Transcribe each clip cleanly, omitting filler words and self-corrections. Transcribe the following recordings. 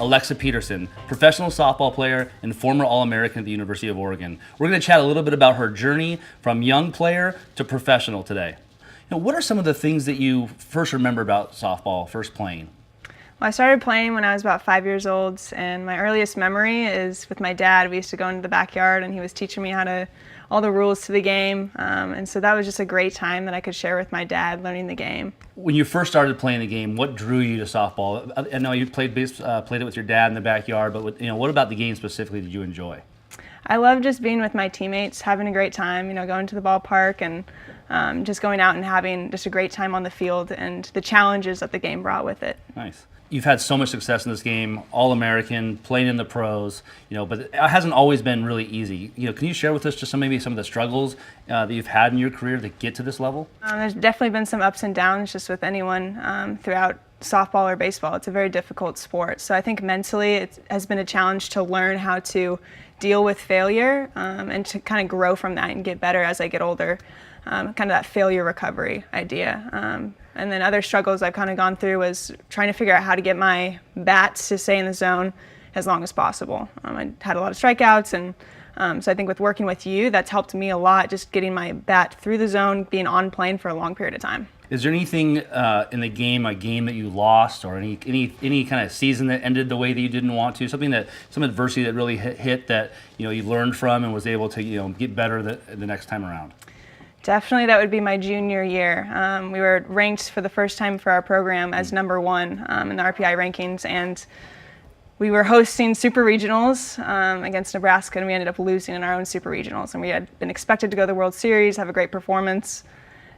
Alexa Peterson, professional softball player and former All-American at the University of Oregon. We're going to chat a little bit about her journey from young player to professional today. What are some of the things that you first remember about softball, first playing? Well, I started playing when I was about 5 years old, and my earliest memory is with my dad. We used to go into the backyard, and he was teaching me all the rules to the game, and so that was just a great time that I could share with my dad, learning the game. When you first started playing the game, what drew you to softball? I know you played it with your dad in the backyard, but what about the game specifically did you enjoy? I love just being with my teammates, having a great time, going to the ballpark and just going out and having just a great time on the field and the challenges that the game brought with it. Nice. You've had so much success in this game, All-American, playing in the pros, but it hasn't always been really easy. Can you share with us just maybe some of the struggles that you've had in your career to get to this level? There's definitely been some ups and downs just with anyone throughout softball or baseball. It's a very difficult sport. So I think mentally it has been a challenge to learn how to deal with failure and to kind of grow from that and get better as I get older. Kind of that failure recovery idea. And then other struggles I've kind of gone through was trying to figure out how to get my bats to stay in the zone as long as possible. I had a lot of strikeouts, and so I think with working with you, that's helped me a lot, just getting my bat through the zone, being on plane for a long period of time. Is there anything in the game, a game that you lost, or any kind of season that ended the way that you didn't want to? Some adversity that really hit that you learned from and was able to get better the next time around? Definitely, that would be my junior year. We were ranked for the first time for our program as #1 in the RPI rankings, and we were hosting super regionals against Nebraska, and we ended up losing in our own super regionals. And we had been expected to go to the World Series, have a great performance,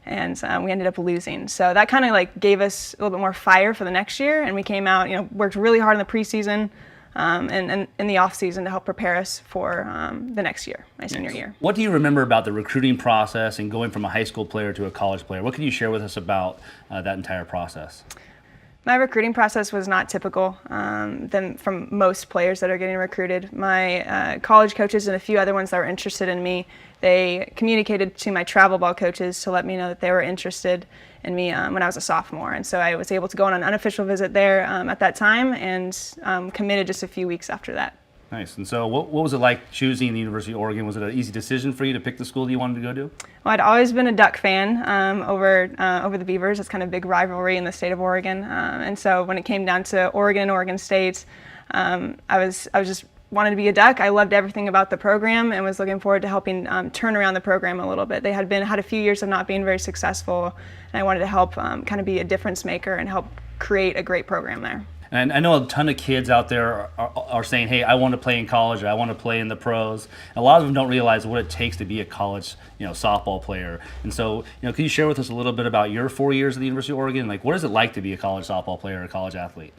and we ended up losing. So that kind of gave us a little bit more fire for the next year, and we came out, worked really hard in the preseason and in the off season to help prepare us for the next year, my senior year. What do you remember about the recruiting process and going from a high school player to a college player? What can you share with us about that entire process? My recruiting process was not typical than from most players that are getting recruited. My college coaches and a few other ones that were interested in me, they communicated to my travel ball coaches to let me know that they were interested in me when I was a sophomore. And so I was able to go on an unofficial visit there at that time and committed just a few weeks after that. Nice. And so what was it like choosing the University of Oregon? Was it an easy decision for you to pick the school that you wanted to go to? Well, I'd always been a Duck fan over the Beavers. It's kind of a big rivalry in the state of Oregon. And so when it came down to Oregon State, I was just wanted to be a Duck. I loved everything about the program and was looking forward to helping turn around the program a little bit. They had a few years of not being very successful, and I wanted to help kind of be a difference maker and help create a great program there. And I know a ton of kids out there are saying, hey, I want to play in college, or I want to play in the pros. And a lot of them don't realize what it takes to be a college softball player. And so, can you share with us a little bit about your 4 years at the University of Oregon? What is it like to be a college softball player or a college athlete?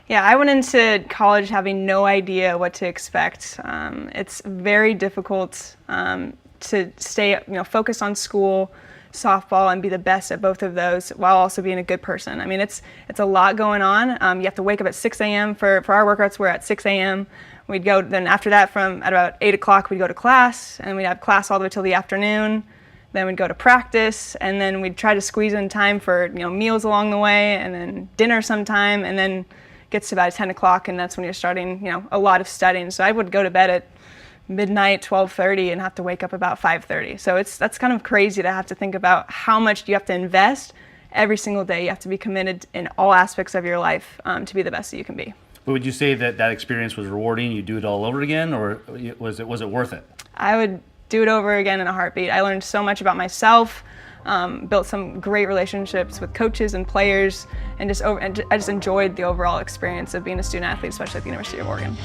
Yeah, I went into college having no idea what to expect. It's very difficult to stay focused on school, softball, and be the best at both of those while also being a good person. I mean, it's a lot going on. You have to wake up at 6 a.m. For our workouts. We're at 6 a.m. We'd go, then after that, at about 8 o'clock, we'd go to class, and we'd have class all the way till the afternoon. Then we'd go to practice, and then we'd try to squeeze in time for meals along the way, and then dinner sometime, and then gets to about 10 o'clock, and that's when you're starting a lot of studying. So I would go to bed at midnight, 12:30, and have to wake up about 5:30. So that's kind of crazy to have to think about how much you have to invest every single day. You have to be committed in all aspects of your life to be the best that you can be. But would you say that experience was rewarding? You do it all over again, or was it worth it? I would do it over again in a heartbeat. I learned so much about myself, built some great relationships with coaches and players, and I just enjoyed the overall experience of being a student athlete, especially at the University of Oregon.